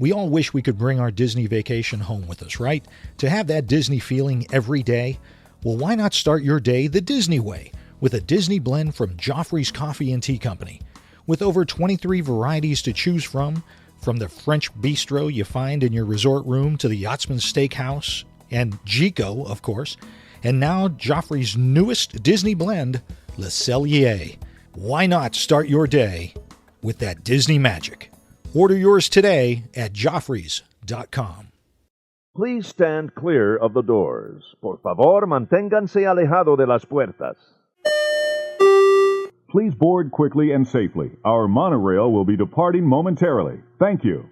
We all wish we could bring our Disney vacation home with us, right? To have that Disney feeling every day? Well, why not start your day the Disney way with a Disney blend from Joffrey's Coffee and Tea Company? With over 23 varieties to choose from the French bistro you find in your resort room to the Yachtsman Steakhouse and Jico, of course, and now Joffrey's newest Disney blend, Le Cellier. Why not start your day with that Disney magic? Order yours today at Joffreys.com. Please stand clear of the doors. Por favor, manténganse alejado de las puertas. Please board quickly and safely. Our monorail will be departing momentarily. Thank you.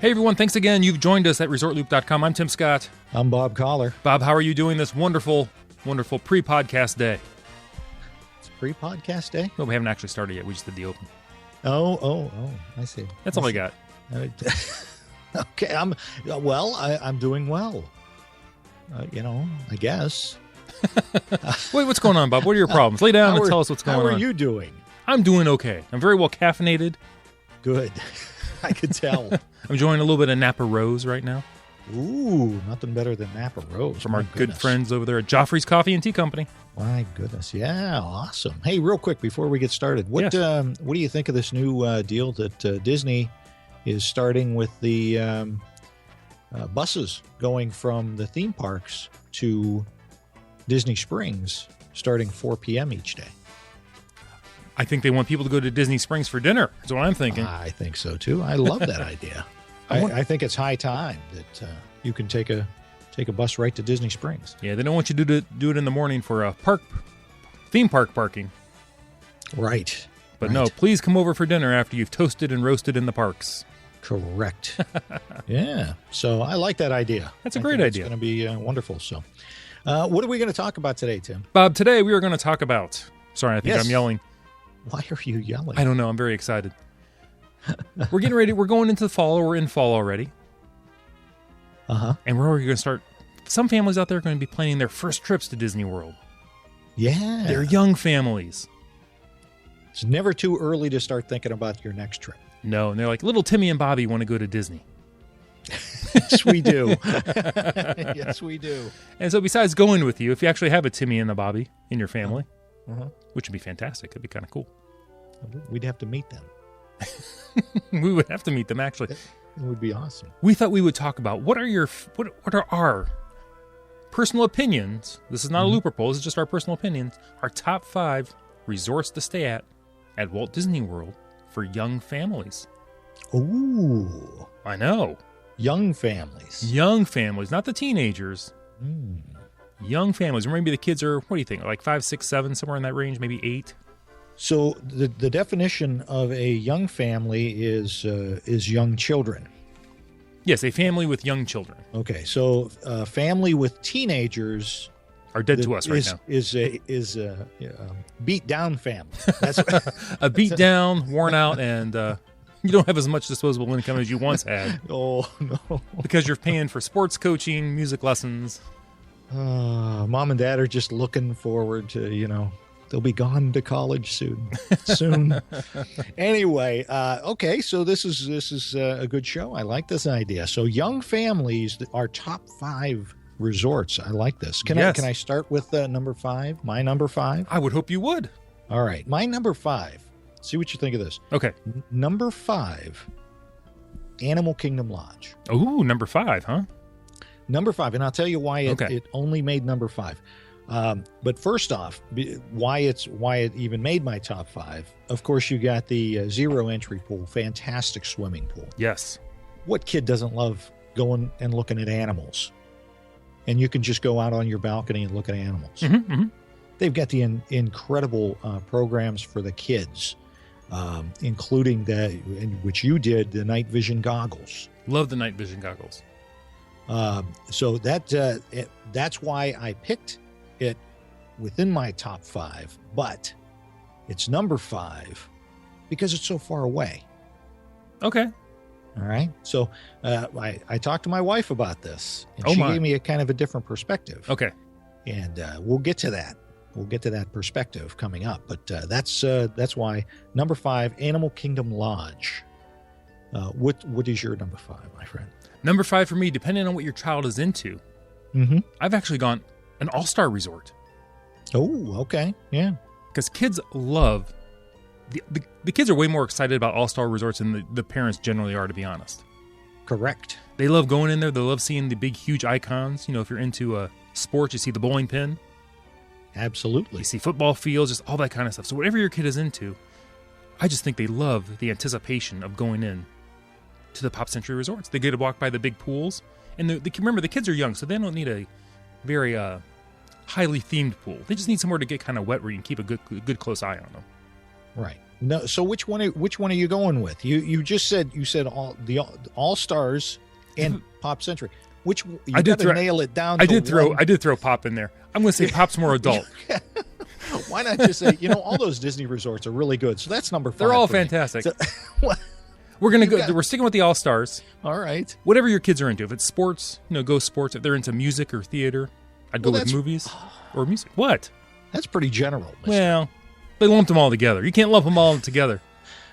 Hey everyone, thanks again. You've joined us at ResortLoop.com. I'm Tim Scott. I'm Bob Collar. Bob, how are you doing this wonderful pre-podcast day? It's pre-podcast day? Well, we haven't actually started yet. We just did the open. Oh, I see. That's all I got. Okay, I'm doing well. I guess. Wait, what's going on, Bob? What are your problems? Lay down and tell us what's going on. How are you doing? I'm doing okay. I'm very well caffeinated. Good. I could tell. I'm enjoying a little bit of Napa Rose right now. Ooh, nothing better than Napa Rose. From our good friends over there at Joffrey's Coffee and Tea Company. My goodness. Yeah, awesome. Hey, real quick before we get started, what do you think of this new deal that Disney is starting with the buses going from the theme parks to Disney Springs starting 4 p.m. each day? I think they want people to go to Disney Springs for dinner. That's what I'm thinking. I think so, too. I love that idea. I think it's high time that you can take a bus right to Disney Springs. Yeah, they don't want you to do it in the morning for theme park parking. Right. But no, please come over for dinner after you've toasted and roasted in the parks. Correct. Yeah. So I like that idea. That's a great idea. It's going to be wonderful. So what are we going to talk about today, Tim? Bob, today we are going to talk about... Sorry, I think I'm yelling. Why are you yelling? I don't know. I'm very excited. We're getting ready. We're going into the fall, or we're in fall already. Uh-huh. And we're going to start... Some families out there are going to be planning their first trips to Disney World. Yeah. They're young families. It's never too early to start thinking about your next trip. No, and they're like, little Timmy and Bobby want to go to Disney. Yes, we do. Yes, we do. And so besides going with you, if you actually have a Timmy and a Bobby in your family, which would be fantastic. It'd be kind of cool. We'd have to meet them. We would have to meet them, actually. It would be awesome. We thought we would talk about what are our personal opinions. This is not a looper poll. This is just our personal opinions. Our top 5 resorts to stay at Walt Disney World for young families. Ooh. I know. Young families. Young families, not the teenagers. Young families. Or maybe the kids are, what do you think, like 5, 6, 7, somewhere in that range, maybe 8? So the definition of a young family is young children. Yes, a family with young children. Okay, so a family with teenagers are dead to us right now. Is a beat down family. That's a beat down, worn out, and you don't have as much disposable income as you once had. Oh no! Because you're paying for sports coaching, music lessons. Mom and Dad are just looking forward to they'll be gone to college soon. Anyway, okay, so this is a good show. I like this idea. So young families are top 5 resorts. I like this. Can I start with number 5? My number 5? I would hope you would. All right, my number 5. See what you think of this. Okay. Number 5, Animal Kingdom Lodge. Ooh, number 5, huh? Number 5, and I'll tell you why it only made number 5. But first off, why it even made my top 5. Of course, you got the zero entry pool, fantastic swimming pool. Yes. What kid doesn't love going and looking at animals? And you can just go out on your balcony and look at animals. They've got the incredible programs for the kids, including which you did, the night vision goggles. Love the night vision goggles. So that's why I picked it within my top 5, but it's number 5 because it's so far away. Okay. All right. So I talked to my wife about this, and she gave me a kind of a different perspective. Okay. And we'll get to that. We'll get to that perspective coming up, but that's why number 5, Animal Kingdom Lodge. What is your number 5, my friend? Number 5 for me, depending on what your child is into, I've actually gone an all-star resort. Oh, okay, yeah. Because kids love the kids are way more excited about all-star resorts than the parents generally are, to be honest. Correct. They love going in there. They love seeing the big, huge icons. If you're into sports, you see the bowling pin. Absolutely. You see football fields, just all that kind of stuff. So whatever your kid is into, I just think they love the anticipation of going in to the Pop Century resorts. They get to walk by the big pools. And remember, the kids are young, so they don't need a very highly themed pool. They just need somewhere to get kind of wet where you can keep a good close eye on them. Right. No. So which one are you going with? You just said all stars and Pop Century. Which you got to nail it down. I did throw Pop in there. I'm going to say Pop's more adult. Why not just say all those Disney resorts are really good? So that's number 5. They're all fantastic. So, we're gonna go. We're sticking with the all stars. All right. Whatever your kids are into. If it's sports, go sports. If they're into music or theater, I'd go with movies or music. What? That's pretty general. Mister. Well, they lumped them all together. You can't lump them all together.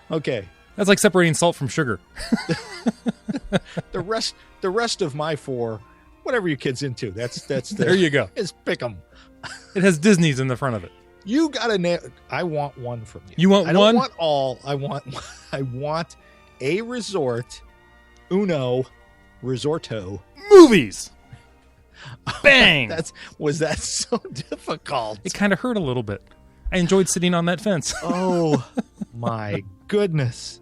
Okay. That's like separating salt from sugar. The rest of my 4, whatever your kid's into, that's there you go. Just pick them. It has Disney's in the front of it. You gotta nail. I want one from you. You want I one? I don't want all. I want a resort. Uno Resorto movies. Bang! Was that so difficult? It kind of hurt a little bit. I enjoyed sitting on that fence. Oh my goodness.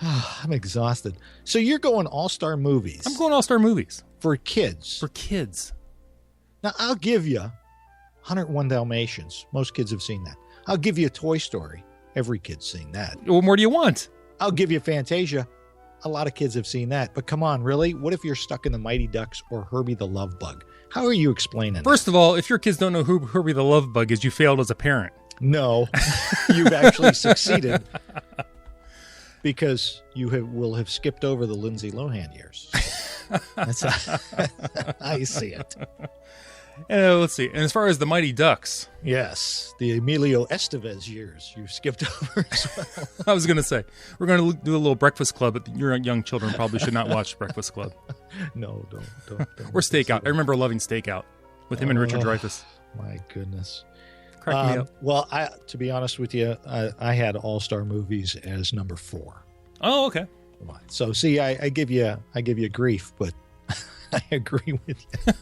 I'm exhausted. So you're going all-star movies. I'm going all-star movies. For kids. For kids. Now, I'll give you 101 Dalmatians. Most kids have seen that. I'll give you Toy Story. Every kid's seen that. What more do you want? I'll give you Fantasia. A lot of kids have seen that. But come on, really? What if you're stuck in the Mighty Ducks or Herbie the Love Bug? How are you explaining First of all, if your kids don't know who Herbie the Love Bug is, you failed as a parent. No, you've actually succeeded. Because you will have skipped over the Lindsay Lohan years. That's how I see it. Let's see. And as far as the Mighty Ducks. Yes, the Emilio Estevez years you skipped over as well. I was going to say, we're going to do a little Breakfast Club, but your young children probably should not watch Breakfast Club. No, don't. Or Stakeout. I remember loving Stakeout with him and Richard Dreyfuss. My goodness. Crack me up. Well, to be honest with you, I had All-Star Movies as number 4. Oh, okay. So see, I give you grief, but I agree with you.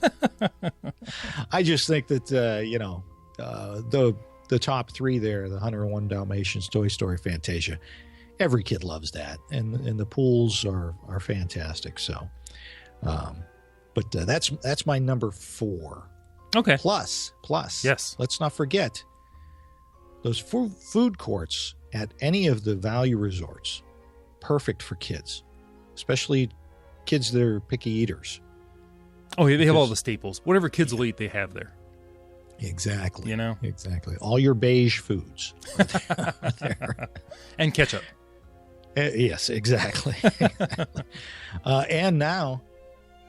I just think that the top 3 there, the 101 Dalmatians, Toy Story, Fantasia, every kid loves that, and the pools are fantastic. So, but that's my number 4. Okay. Plus, yes. Let's not forget those food courts at any of the value resorts. Perfect for kids, especially kids that are picky eaters. Oh, yeah, they have all the staples. Whatever kids will eat, they have there. Exactly. Exactly. All your beige foods are there. And ketchup. Yes, exactly. And now,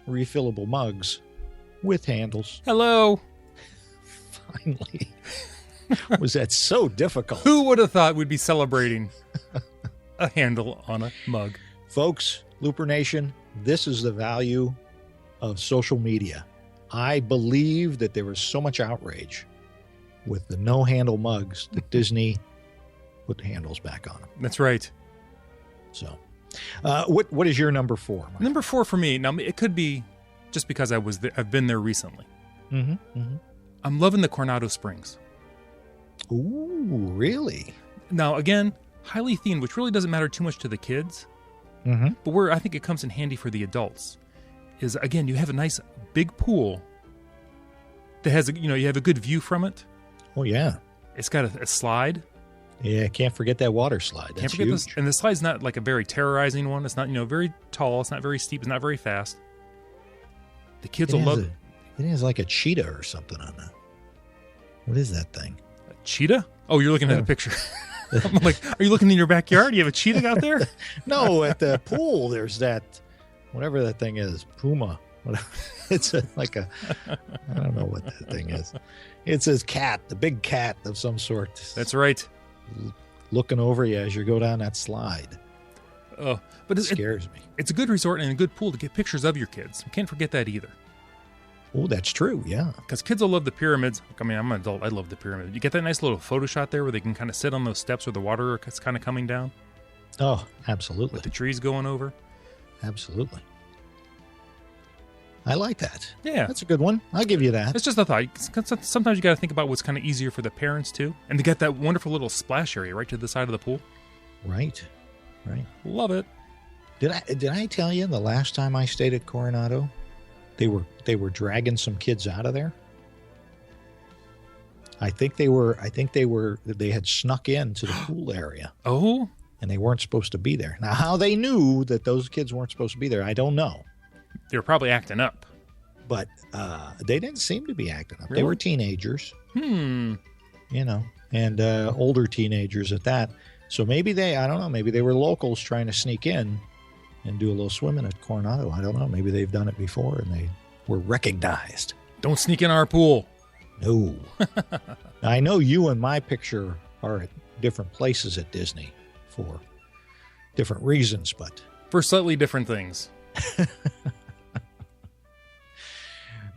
refillable mugs with handles. Hello. Finally. Was that so difficult? Who would have thought we'd be celebrating a handle on a mug? Folks, Looper Nation, this is the value of social media. I believe that there was so much outrage with the no-handle mugs that Disney put the handles back on them. That's right. So, what is your number 4? Number 4 for me. Now, it could be just because I've been there recently. Mm-hmm, mm-hmm. I'm loving the Coronado Springs. Ooh, really? Now, again, highly themed, which really doesn't matter too much to the kids. Mm-hmm. But where I think it comes in handy for the adults is, again, you have a nice big pool that has, you have a good view from it. Oh, yeah. It's got a slide. Yeah, can't forget that water slide. That's huge. This. And the slide's not like a very terrorizing one. It's not, very tall. It's not very steep. It's not very fast. The kids will love it. It has like a cheetah or something on it. What is that thing? A cheetah? Oh, you're looking at a picture. I'm like, are you looking in your backyard? You have a cheetah out there? No, at the pool, there's that, whatever that thing is, puma. It's like a, I don't know what that thing is. It's a cat, the big cat of some sort. That's right. Looking over you as you go down that slide. Oh, but It scares me. it's a good resort and a good pool to get pictures of your kids. You can't forget that either. Oh, that's true. Yeah. Because kids will love the pyramids. I mean, I'm an adult. I love the pyramid. You get that nice little photo shot there where they can kind of sit on those steps where the water is kind of coming down Oh, absolutely. with the trees going over. Absolutely. I like that. Yeah. That's a good one. I'll give you that. It's just a thought. Sometimes you got to think about what's kind of easier for the parents too. And to get that wonderful little splash area right to the side of the pool. Right. Right. Love it. Did I tell you the last time I stayed at Coronado, they were dragging some kids out of there? I think they had snuck into the pool area. Oh? And they weren't supposed to be there. Now, how they knew that those kids weren't supposed to be there, I don't know. They were probably acting up. But they didn't seem to be acting up. Really? They were teenagers, Hmm. and older teenagers at that. So maybe I don't know, maybe they were locals trying to sneak in and do a little swimming at Coronado. I don't know. Maybe they've done it before and they were recognized. Don't sneak in our pool. No. I know you and my picture are at different places at Disney for different reasons, but For slightly different things.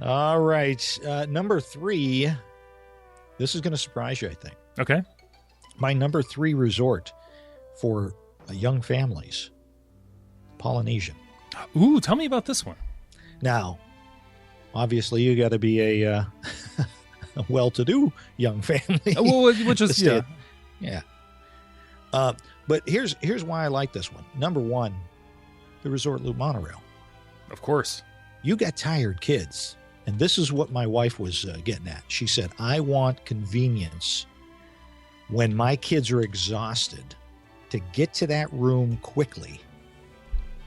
all right. Number 3. This is going to surprise you, I think. Okay. My number 3 resort for young families, Polynesian. Ooh, tell me about this one. Now, obviously, you got to be a well-to-do young family. Well, we'll just, to stay yeah. Yeah. But here's why I like this one. Number 1, the Resort Loop monorail. Of course. You got tired kids, and this is what my wife was getting at. She said, I want convenience when my kids are exhausted to get to that room quickly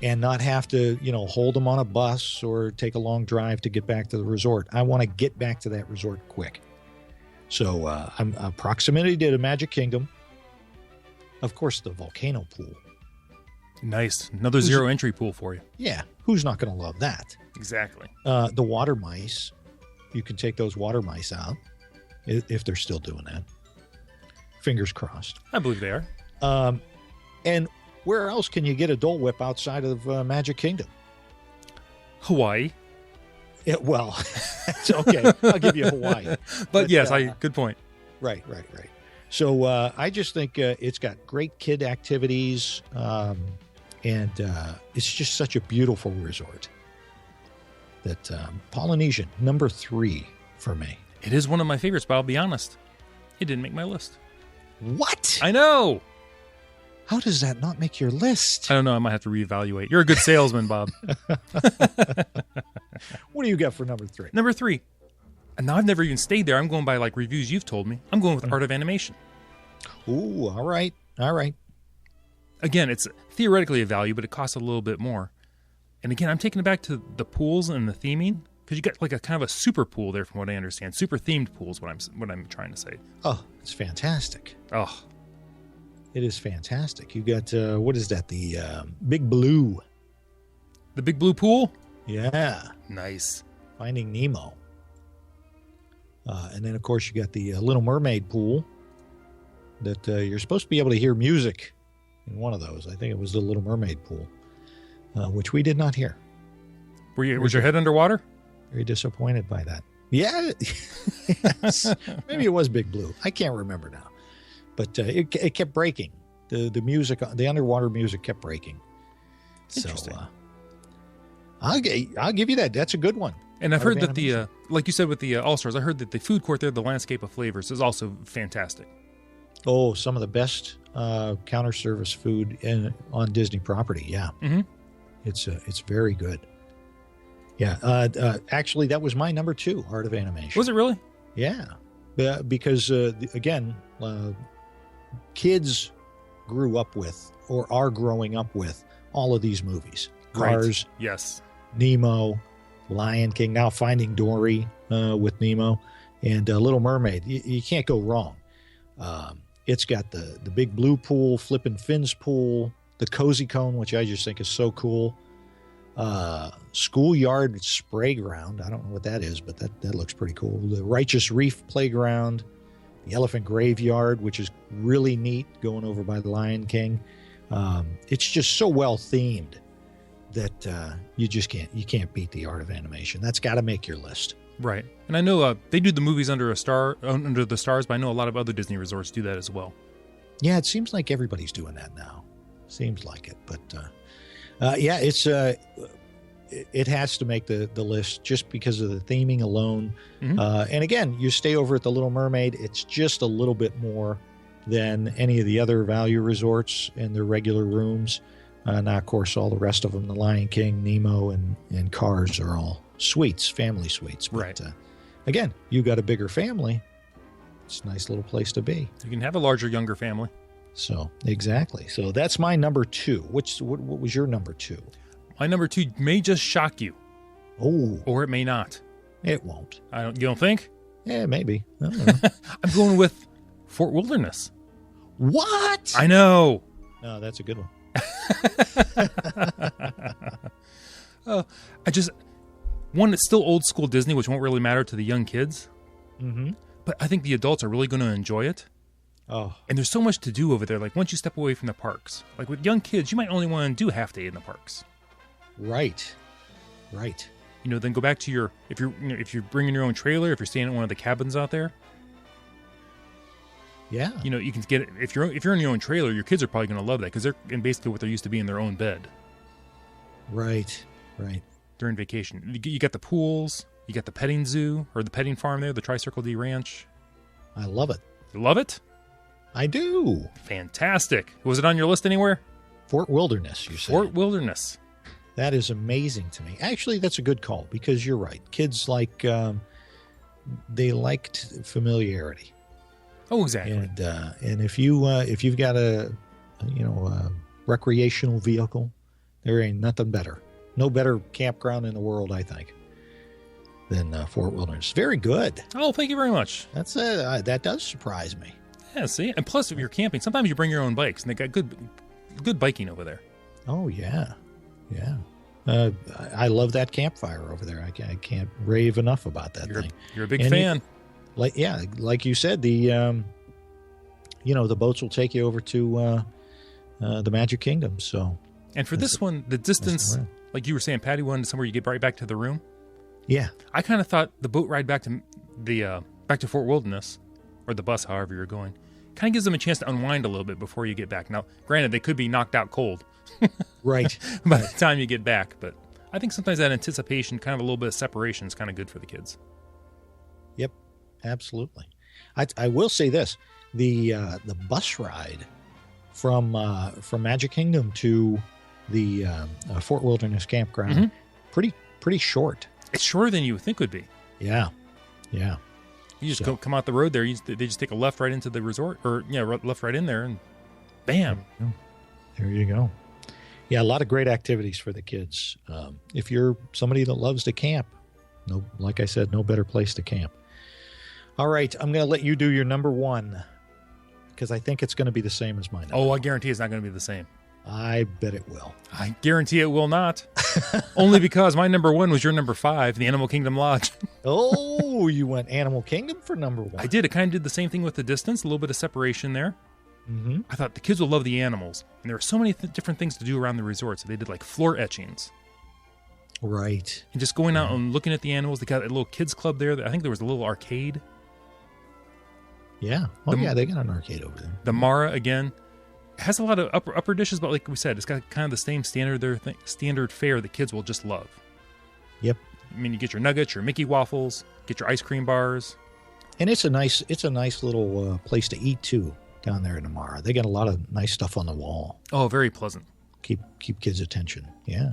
and not have to, hold them on a bus or take a long drive to get back to the resort. I want to get back to that resort quick. So I'm proximity to the Magic Kingdom. Of course, the volcano pool. Nice. Another zero entry pool for you. Yeah, who's not going to love that? Exactly. The water mice. You can take those water mice out if they're still doing that. Fingers crossed. I believe they are. And where else can you get a Dole Whip outside of Magic Kingdom? Hawaii. Well, it's okay. I'll give you Hawaii. But yes, good point. Right. So I just think it's got great kid activities, and it's just such a beautiful resort. That Polynesian, number 3 for me. It is one of my favorites, but I'll be honest. It didn't make my list. What? I know. How does that not make your list? I don't know. I might have to reevaluate. You're a good salesman, Bob. What do you got for number 3? Number 3. And now I've never even stayed there. I'm going by reviews you've told me. I'm going with Art of Animation. Ooh, all right. Again, it's theoretically a value, but it costs a little bit more. And again, I'm taking it back to the pools and the theming, because you got a kind of a super pool there, from what I understand. Super themed pool is what I'm trying to say. Oh, it's fantastic. Oh, it is fantastic. You got what is that? The Big Blue. The Big Blue pool. Yeah, Nice. Finding Nemo. And then of course you got the Little Mermaid pool. That you're supposed to be able to hear music in one of those. I think it was the Little Mermaid pool, which we did not hear. Was your head underwater? Very disappointed by that. Yeah, yes. Maybe it was Big Blue. I can't remember now, but it kept breaking. The music, the underwater music, kept breaking. Interesting. So I'll give you that. That's a good one. And I've heard that the like you said with the All Stars, I heard that the food court there, the Landscape of Flavors, is also fantastic. Oh, some of the best counter service food on Disney property. Yeah, Mm-hmm. It's very good. Yeah, actually, that was my number 2, Art of Animation. Was it really? Yeah, because again, kids grew up with or are growing up with all of these movies: Cars, Right. Yes. Nemo, Lion King, now Finding Dory with Nemo, and Little Mermaid. You can't go wrong. It's got the Big Blue pool, Flippin' Fins pool, the Cozy Cone, which I just think is so cool. Schoolyard Spray Ground. I don't know what that is, but that looks pretty cool. The Righteous Reef Playground, the Elephant Graveyard, which is really neat, going over by the Lion King. It's just so well themed that you can't beat the Art of Animation. That's got to make your list. Right. And I know they do the movies under the stars, but I know a lot of other Disney resorts do that as well. Yeah, it seems like everybody's doing that now. Seems like it, but yeah, it has to make the list just because of the theming alone. Mm-hmm. And again, you stay over at the Little Mermaid, it's just a little bit more than any of the other value resorts and their regular rooms. Now, of course, all the rest of them, the Lion King, Nemo, and Cars are all suites, family suites. But, right. Again, you got a bigger family. It's a nice little place to be. You can have a larger, younger family. So, exactly. So that's my number 2. What was your number 2? My number 2 may just shock you. Oh. Or it may not. It won't. You don't think? Yeah, maybe. I don't know. I'm going with Fort Wilderness. What? I know. No, that's a good one. One that's still old school Disney, which won't really matter to the young kids. Mm-hmm. But I think the adults are really going to enjoy it. Oh. And there's so much to do over there. Like once you step away from the parks, like with young kids, you might only want to do half day in the parks. Right. Then go back to if you're bringing your own trailer, if you're staying at one of the cabins out there. Yeah. You can get it if you're in your own trailer. Your kids are probably going to love that because they're in basically what they're used to be in their own bed. Right. During vacation, you got the pools, you got the petting zoo or the petting farm there, the Tri-Circle D Ranch. I love it. You love it? I do. Fantastic. Was it on your list anywhere? Fort Wilderness, you said. Fort Wilderness. That is amazing to me. Actually, that's a good call because you're right. Kids they liked familiarity. Oh, exactly. And if you've got a recreational vehicle, there ain't nothing better. No better campground in the world, I think, than Fort Wilderness. Very good. Oh, thank you very much. That does surprise me. Yeah, see? And plus, if you're camping, sometimes you bring your own bikes, and they got good biking over there. Oh, yeah. I love that campfire over there. I can't rave enough about that thing. You're a big fan. Like you said, the boats will take you over to the Magic Kingdom. So, and for this one, the distance, like you were saying, Patty wanted somewhere you get right back to the room. Yeah, I kind of thought the boat ride back to Fort Wilderness, or the bus, however you're going, kind of gives them a chance to unwind a little bit before you get back. Now, granted, they could be knocked out cold, right, by the time you get back. But I think sometimes that anticipation, kind of a little bit of separation, is kind of good for the kids. Yep, absolutely. I will say this: the bus ride from Magic Kingdom to the Fort Wilderness campground, pretty short. It's shorter than you would think would be. Yeah. You just come out the road there. They just take a left right into the resort, or left right in there, and bam. There you go. Yeah, a lot of great activities for the kids. If you're somebody that loves to camp, like I said, no better place to camp. All right, I'm going to let you do your number 1 because I think it's going to be the same as mine. Oh, I guarantee it's not going to be the same. I bet it will. I guarantee it will not. Only because my number 1 was your number 5, the Animal Kingdom Lodge. Oh, you went Animal Kingdom for number 1. I did. It kind of did the same thing with the distance, a little bit of separation there. Mm-hmm. I thought the kids will love the animals. And there were so many different things to do around the resort. So they did like floor etchings. Right. And just going out and looking at the animals. They got a little kids club there. I think there was a little arcade. Yeah. Oh, they got an arcade over there. The Mara, again, has a lot of upper dishes, but like we said, it's got kind of the same standard fare that kids will just love. Yep. I mean, you get your nuggets, your Mickey waffles, get your ice cream bars. And it's a nice little place to eat, too, down there in Amara. They got a lot of nice stuff on the wall. Oh, very pleasant. Keep kids' attention. Yeah.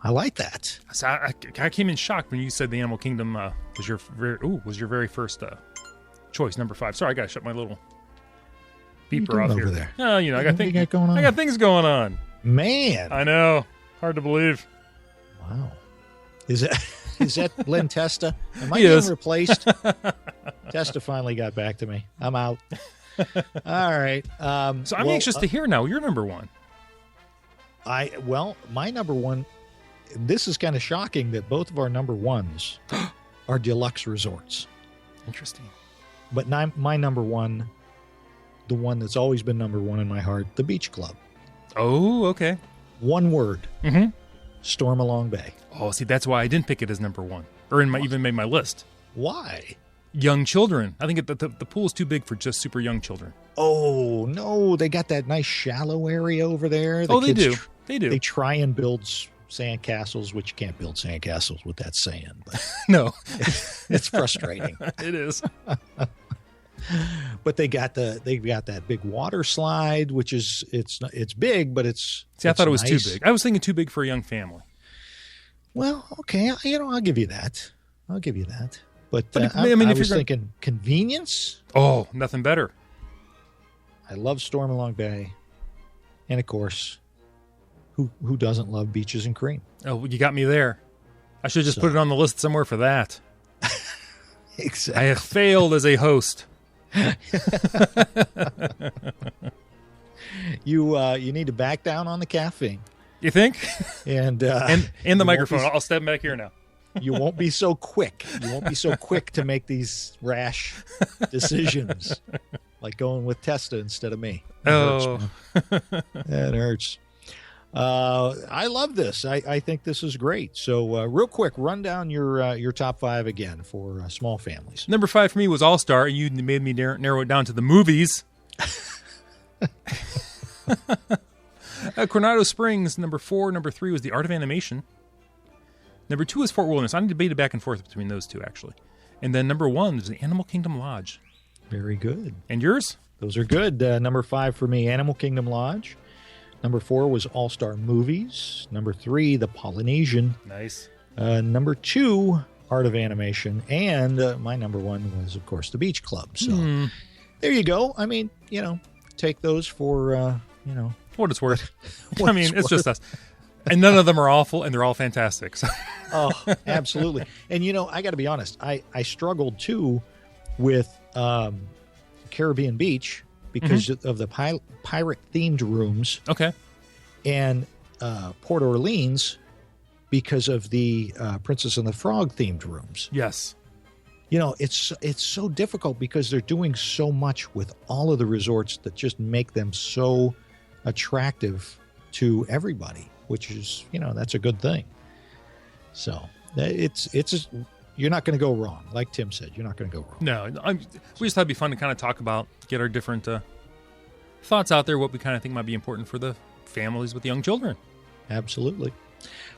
I like that. So I came in shocked when you said the Animal Kingdom was your very first choice, number 5. Sorry, I got to shut my little beeper off over here. There? Oh, I got things going on. I got things going on. Man. I know. Hard to believe. Wow. Is that Len Testa? Am I getting replaced? Testa finally got back to me. I'm out. All right. So I'm anxious to hear now. You're number 1. My number one, this is kind of shocking that both of our number ones are deluxe resorts. Interesting. But my number one, the one that's always been number one in my heart, the Beach Club. Oh, okay. One word. Mm-hmm. Stormalong Bay. Oh, see, that's why I didn't pick it as number one, or even made my list. Why? Young children. I think the pool's too big for just super young children. Oh, no. They got that nice shallow area over there. They do. They do. They try and build sand castles, which you can't build sand castles with that sand. But No. it's frustrating. It is. But they got that big water slide, which is it's big, but it's. See, I thought it was nice. too big. I was thinking too big for a young family. Well, okay, I'll give you that. But I mean, I if was you're thinking convenience. Oh, nothing better. I love Stormalong Bay, and of course, who doesn't love beaches and cream? Oh, you got me there. I should just put it on the list somewhere for that. Exactly. I have failed as a host. You need to back down on the caffeine. You think? And the microphone. I'll step back here now. You won't be so quick. You won't be so quick to make these rash decisions, like going with Testa instead of me. That hurts. I love this. I think this is great. So, real quick, run down your top five again for small families. Number 5 for me was All Star. You made me narrow it down to the movies. Coronado Springs, number 4. Number 3 was The Art of Animation. Number 2 is Fort Wilderness. I debated back and forth between those two, actually. And then number 1 is the Animal Kingdom Lodge. Very good. And yours? Those are good. Number 5 for me, Animal Kingdom Lodge. Number 4 was All-Star Movies. Number 3, The Polynesian. Nice. Number 2, Art of Animation. And my number 1 was, of course, The Beach Club. So there you go. I mean, take those for, what it's worth. It's just us. And none of them are awful, and they're all fantastic. So. Oh, absolutely. And, I got to be honest, I struggled, too, with Caribbean Beach because of the pirate-themed rooms. Okay. And Port Orleans because of the Princess and the Frog-themed rooms. Yes. It's so difficult because they're doing so much with all of the resorts that just make them so attractive to everybody, which is, that's a good thing. So you're not going to go wrong. Like Tim said, you're not going to go wrong. No, we just thought it'd be fun to kind of talk about, get our different thoughts out there, what we kind of think might be important for the families with young children. Absolutely.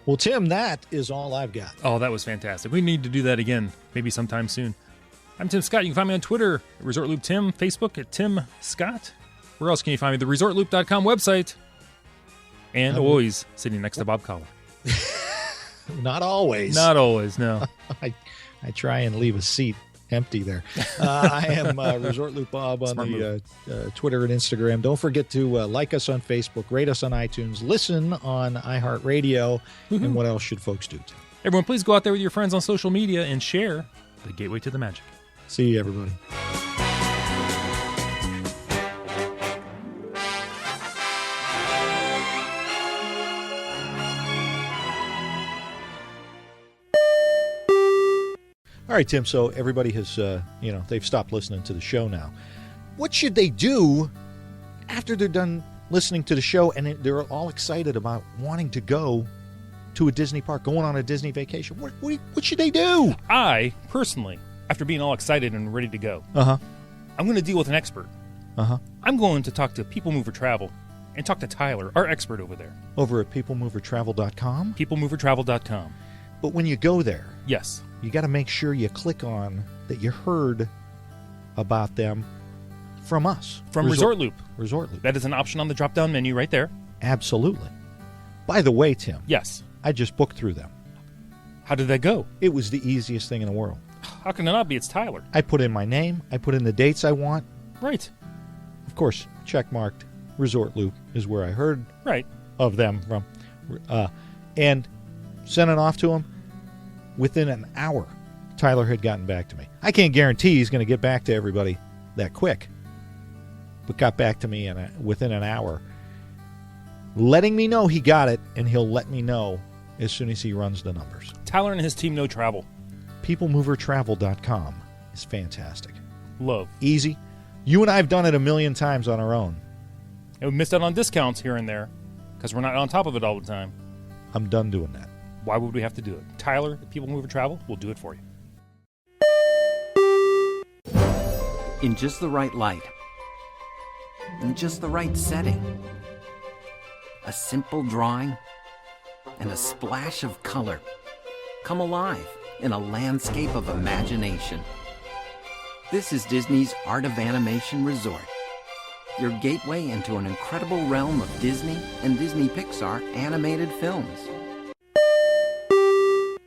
Well, Tim, that is all I've got. Oh, that was fantastic. We need to do that again, maybe sometime soon. I'm Tim Scott. You can find me on Twitter at ResortLoop Tim, Facebook at Tim Scott. Where else can you find me? The ResortLoop.com website. And always sitting next to Bob Collar. Not always. Not always, no. I try and leave a seat empty there. I am Resort Loop Bob on the Twitter and Instagram. Don't forget to like us on Facebook, rate us on iTunes, listen on iHeartRadio, and what else should folks do? Everyone, please go out there with your friends on social media and share the Gateway to the Magic. See you, everybody. All right, Tim, so everybody has, they've stopped listening to the show now. What should they do after they're done listening to the show and they're all excited about wanting to go to a Disney park, going on a Disney vacation? What should they do? I, personally, after being all excited and ready to go, I'm going to deal with an expert. I'm going to talk to People Mover Travel and talk to Tyler, our expert over there. Over at peoplemovertravel.com? Peoplemovertravel.com. But when you go there... Yes. You got to make sure you click on that you heard about them from us. From Resort Loop. Resort Loop. That is an option on the drop-down menu right there. Absolutely. By the way, Tim. Yes. I just booked through them. How did that go? It was the easiest thing in the world. How can it not be? It's Tyler. I put in my name. I put in the dates I want. Right. Of course, check-marked Resort Loop is where I heard of them from. And sent it off to them. Within an hour, Tyler had gotten back to me. I can't guarantee he's going to get back to everybody that quick, but got back to me within an hour. letting me know he got it, and he'll let me know as soon as he runs the numbers. Tyler and his team know travel. PeopleMoverTravel.com is fantastic. Love. Easy. You and I have done it a million times on our own. And we missed out on discounts here and there because we're not on top of it all the time. I'm done doing that. Why would we have to do it? Tyler at People Mover Travel will do it for you. In just the right light, in just the right setting, a simple drawing and a splash of color come alive in a landscape of imagination. This is Disney's Art of Animation Resort, your gateway into an incredible realm of Disney and Disney Pixar animated films.